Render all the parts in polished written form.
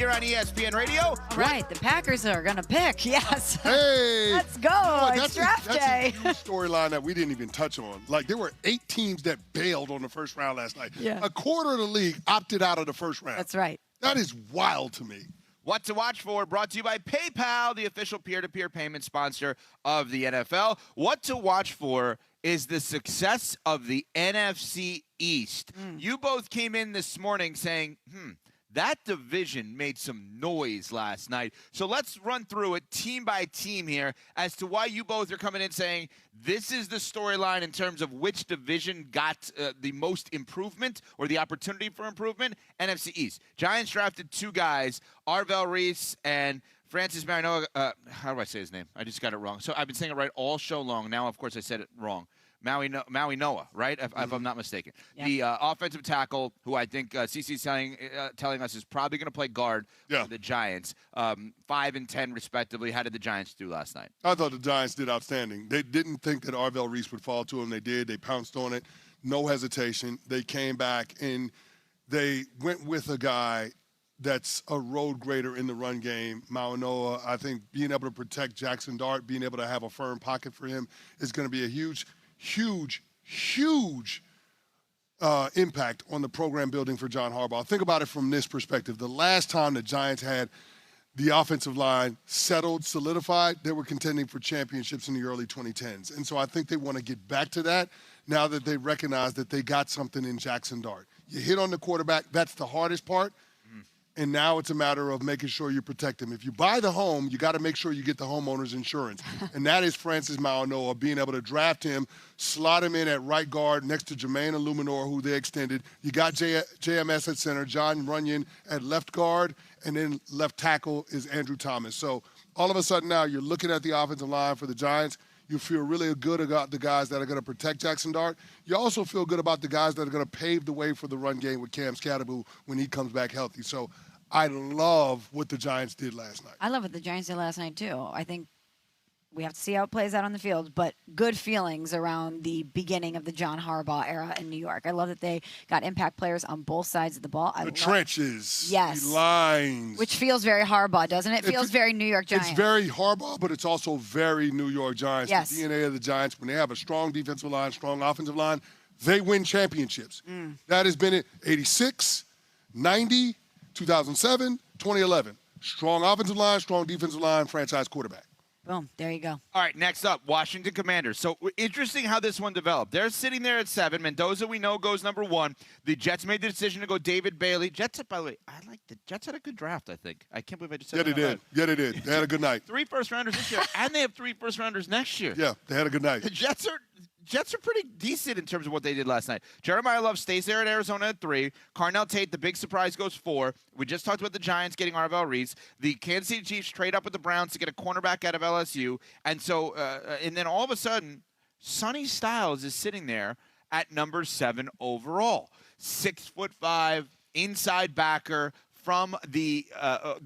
Here on ESPN Radio. All right, the Packers are going to pick, yes. Hey. Let's go. It's draft day. That's a huge storyline that we didn't even touch on. Like, there were 8 teams that bailed on the first round last night. Yeah. A quarter of the league opted out of the first round. That's right. That is wild to me. What to watch for, brought to you by PayPal, the official peer-to-peer payment sponsor of the NFL. What to watch for is the success of the NFC East. You both came in this morning saying, that division made some noise last night. So let's run through it team by team here as to why you both are coming in saying this is the storyline in terms of which division got the most improvement or the opportunity for improvement. NFC East. Giants drafted 2 guys, Arvell Reese and Francis Mariano. How do I say his name? I just got it wrong. So I've been saying it right all show long. Now, of course, I said it wrong. Maui Noah, right? If I'm not mistaken. Yeah. The offensive tackle, who I think CC's telling us is probably going to play guard for the Giants. 5 and 10, respectively. How did the Giants do last night? I thought the Giants did outstanding. They didn't think that Arvell Reese would fall to them. They did. They pounced on it. No hesitation. They came back, and they went with a guy that's a road grader in the run game. Noah, I think being able to protect Jackson Dart, being able to have a firm pocket for him is going to be a huge impact on the program building for John Harbaugh. Think about it from this perspective. The last time the Giants had the offensive line settled, solidified, they were contending for championships in the early 2010s. And so I think they want to get back to that now that they recognize that they got something in Jackson Dart. You hit on the quarterback, that's the hardest part. And now it's a matter of making sure you protect him. If you buy the home, you got to make sure you get the homeowner's insurance. And that is Francis Mariano, being able to draft him, slot him in at right guard next to Jermaine Illuminor, who they extended. You got JMS at center, John Runyon at left guard, and then left tackle is Andrew Thomas. So all of a sudden now you're looking at the offensive line for the Giants. You feel really good about the guys that are going to protect Jackson Dart. You also feel good about the guys that are going to pave the way for the run game with Cam Scatterbo when he comes back healthy. So I love what the Giants did last night. I love what the Giants did last night, too. I think we have to see how it plays out on the field, but good feelings around the beginning of the John Harbaugh era in New York. I love that they got impact players on both sides of the ball. The trenches, yes, the lines. Which feels very Harbaugh, doesn't it? It feels very New York Giants. It's very Harbaugh, but it's also very New York Giants. Yes. The DNA of the Giants, when they have a strong defensive line, strong offensive line, they win championships. That has been it 86, 90, 2007, 2011. Strong offensive line, strong defensive line, franchise quarterback. Boom. There you go. All right, next up, Washington Commanders. So interesting how this one developed. They're sitting there at 7. Mendoza, we know, goes number 1. The Jets made the decision to go David Bailey. Jets, by the way, I like the Jets had a good draft, I think. I can't believe I just said that. Yeah, they did. They had a good night. 3 first-rounders this year, and they have 3 first-rounders next year. Yeah, they had a good night. The Jets are pretty decent in terms of what they did last night. Jeremiah Love stays there at Arizona at 3. Carnell Tate, the big surprise, goes 4. We just talked about the Giants getting Arvell Reese. The Kansas City Chiefs trade up with the Browns to get a cornerback out of LSU. And so, and then all of a sudden, Sonny Styles is sitting there at number 7 overall. 6'5", inside backer, from the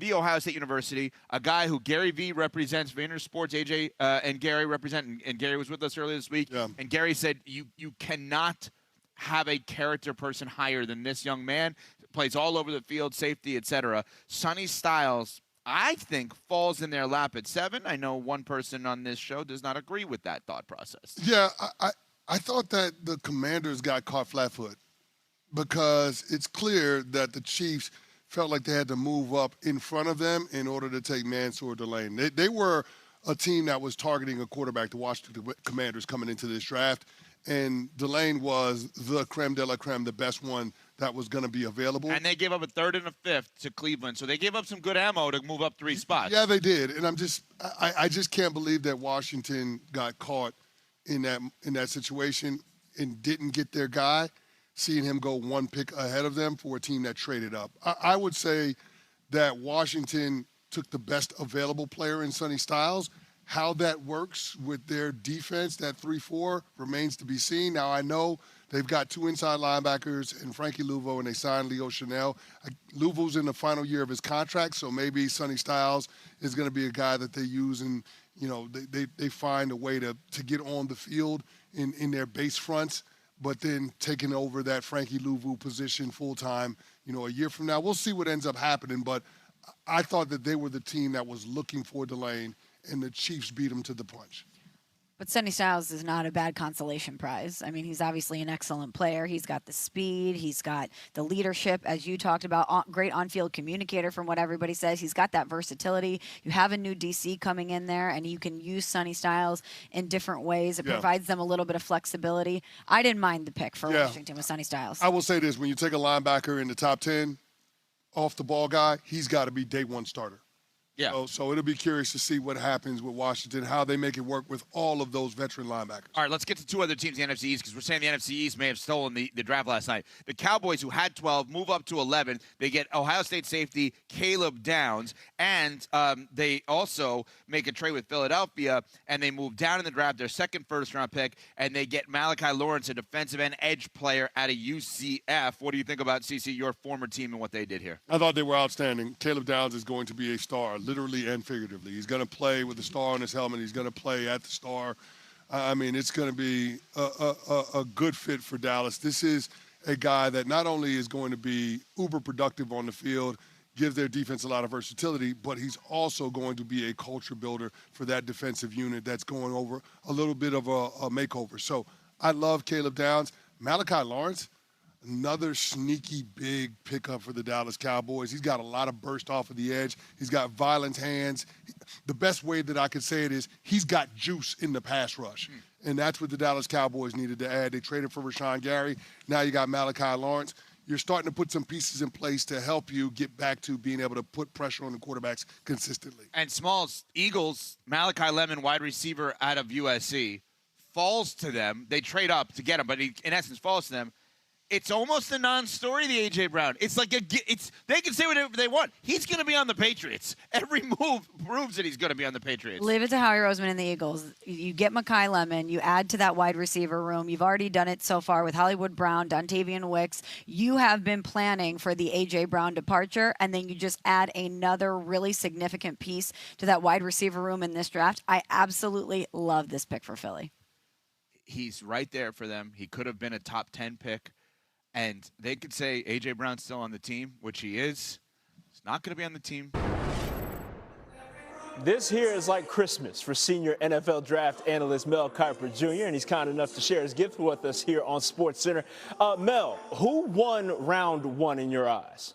Ohio State University, a guy who Gary V represents, Vayner Sports, AJ and Gary represent, and Gary was with us earlier this week. Yeah. And Gary said, you cannot have a character person higher than this young man. Plays all over the field, safety, etc. Sonny Styles, I think, falls in their lap at 7. I know one person on this show does not agree with that thought process. Yeah, I thought that the Commanders got caught flat-footed because it's clear that the Chiefs felt like they had to move up in front of them in order to take Mansour Delane. They were a team that was targeting a quarterback, the Washington Commanders, coming into this draft, and Delane was the creme de la creme, the best one that was going to be available. And they gave up a 3rd and a 5th to Cleveland, so they gave up some good ammo to move up 3 spots. Yeah, they did, and I just can't believe that Washington got caught in that situation and didn't get their guy, seeing him go 1 pick ahead of them for a team that traded up. I would say that Washington took the best available player in Sonny Styles. How that works with their defense, that 3-4, remains to be seen. Now, I know they've got 2 inside linebackers and Frankie Louvo, and they signed Leo Chanel. Louvo's in the final year of his contract, so maybe Sonny Styles is going to be a guy that they use, and they find a way to get on the field in their base fronts, but then taking over that Frankie Louvo position full-time, a year from now. We'll see what ends up happening, but I thought that they were the team that was looking for Delane, and the Chiefs beat them to the punch. But Sonny Styles is not a bad consolation prize. I mean, he's obviously an excellent player. He's got the speed. He's got the leadership, as you talked about, great on-field communicator from what everybody says. He's got that versatility. You have a new DC coming in there, and you can use Sonny Styles in different ways. It provides them a little bit of flexibility. I didn't mind the pick for Washington with Sonny Styles. I will say this. When you take a linebacker in the top 10, off-the-ball guy, he's got to be day one starter. Yeah. So it'll be curious to see what happens with Washington, how they make it work with all of those veteran linebackers. All right, let's get to two other teams in the NFC East because we're saying the NFC East may have stolen the draft last night. The Cowboys, who had 12, move up to 11. They get Ohio State safety Caleb Downs, and they also make a trade with Philadelphia, and they move down in the draft, their second first-round pick, and they get Malachi Lawrence, a defensive end edge player out of UCF. What do you think about, CC, your former team and what they did here? I thought they were outstanding. Caleb Downs is going to be a star, literally and figuratively. He's going to play with the star on his helmet. He's going to play at the star. I mean, it's going to be a good fit for Dallas. This is a guy that not only is going to be uber productive on the field, gives their defense a lot of versatility, but he's also going to be a culture builder for that defensive unit that's going over a little bit of a makeover. So I love Caleb Downs. Malachi Lawrence, another sneaky big pickup for the Dallas Cowboys. He's got a lot of burst off of the edge. He's got violent hands. The best way that I could say it is he's got juice in the pass rush. And that's what the Dallas Cowboys needed to add. They traded for Rashawn Gary. Now you got Malachi Lawrence. You're starting to put some pieces in place to help you get back to being able to put pressure on the quarterbacks consistently. And Smalls, Eagles, Malachi Lemon, wide receiver out of USC, falls to them. They trade up to get him, but he, in essence, falls to them. It's almost a non-story, the A.J. Brown. It's like they can say whatever they want. He's going to be on the Patriots. Every move proves that he's going to be on the Patriots. Leave it to Howie Roseman and the Eagles. You get Makai Lemon. You add to that wide receiver room. You've already done it so far with Hollywood Brown, Dontavian Wicks. You have been planning for the A.J. Brown departure, and then you just add another really significant piece to that wide receiver room in this draft. I absolutely love this pick for Philly. He's right there for them. He could have been a top 10 pick. And they could say A.J. Brown's still on the team, which he is. He's not going to be on the team. This here is like Christmas for senior NFL draft analyst Mel Kiper Jr., and he's kind enough to share his gift with us here on SportsCenter. Mel, who won round one in your eyes?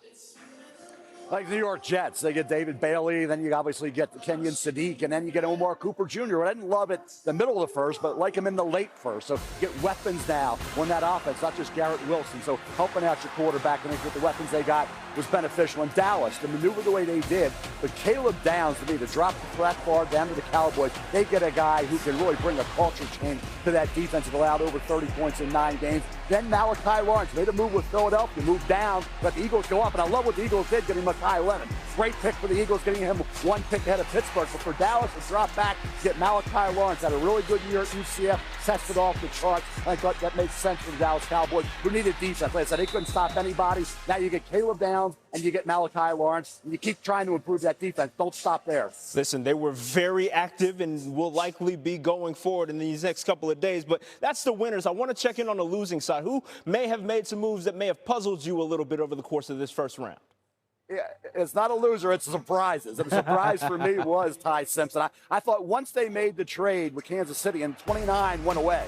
Like the New York Jets, they get David Bailey, then you obviously get the Kenyon Sadiq, and then you get Omar Cooper Jr. I didn't love it the middle of the first, but like him in the late first. So get weapons now on that offense, not just Garrett Wilson. So helping out your quarterback, and with the weapons they got was beneficial. In Dallas, to maneuver the way they did, but Caleb Downs, to me, to drop that far down to the Cowboys, they get a guy who can really bring a culture change to that defense. Have allowed over 30 points in 9 games. Then Malachi Lawrence made a move with Philadelphia, moved down, let the Eagles go up. And I love what the Eagles did, getting Makai Lemon. Great pick for the Eagles, getting him 1 pick ahead of Pittsburgh. But for Dallas to drop back, get Malachi Lawrence, had a really good year at UCF, tested off the charts. I thought that made sense for the Dallas Cowboys, who needed defense. Like I said, they couldn't stop anybody. Now you get Caleb Downs and you get Malachi Lawrence, and you keep trying to improve that defense. Don't stop there. Listen, they were very active and will likely be going forward in these next couple of days, but that's the winners. I want to check in on the losing side. Who may have made some moves that may have puzzled you a little bit over the course of this first round? Yeah, it's not a loser, it's surprises. And the surprise for me was Ty Simpson. I thought once they made the trade with Kansas City and 29 went away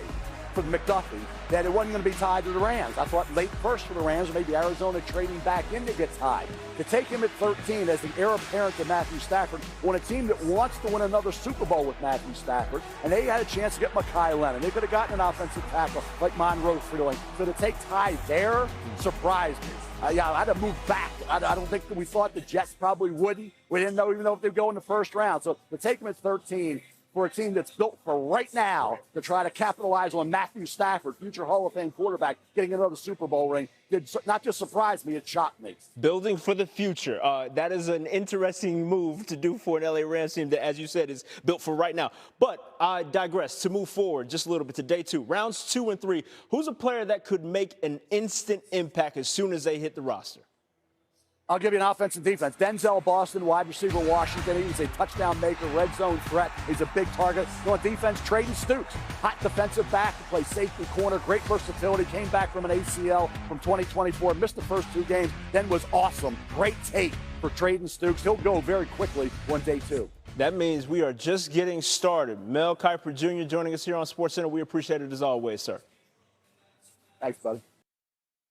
for McDuffie, that it wasn't going to be tied to the Rams. I thought late first for the Rams, or maybe Arizona trading back in to get tied. To take him at 13 as the heir apparent to Matthew Stafford on a team that wants to win another Super Bowl with Matthew Stafford, and they had a chance to get Makai Lemon. They could have gotten an offensive tackle like Monroe Freeling. So to take Ty there surprised me. I had to move back. I don't think that we thought the Jets probably wouldn't. We didn't know even though if they'd go in the first round. So to take him at 13 for a team that's built for right now to try to capitalize on Matthew Stafford, future Hall of Fame quarterback, getting another Super Bowl ring, did not just surprise me, it shocked me. Building for the future. That is an interesting move to do for an LA Rams team that, as you said, is built for right now. But I digress to move forward just a little bit to day 2. Rounds 2 and 3. Who's a player that could make an instant impact as soon as they hit the roster? I'll give you an offense and defense. Denzel Boston, wide receiver, Washington. He's a touchdown maker, red zone threat. He's a big target. On defense, Trayden Stukes, hot defensive back to play safety corner, great versatility. Came back from an ACL from 2024, missed the first 2 games, then was awesome. Great tape for Trayden Stukes. He'll go very quickly on day 2. That means we are just getting started. Mel Kiper Jr. joining us here on SportsCenter. We appreciate it as always, sir. Thanks, buddy.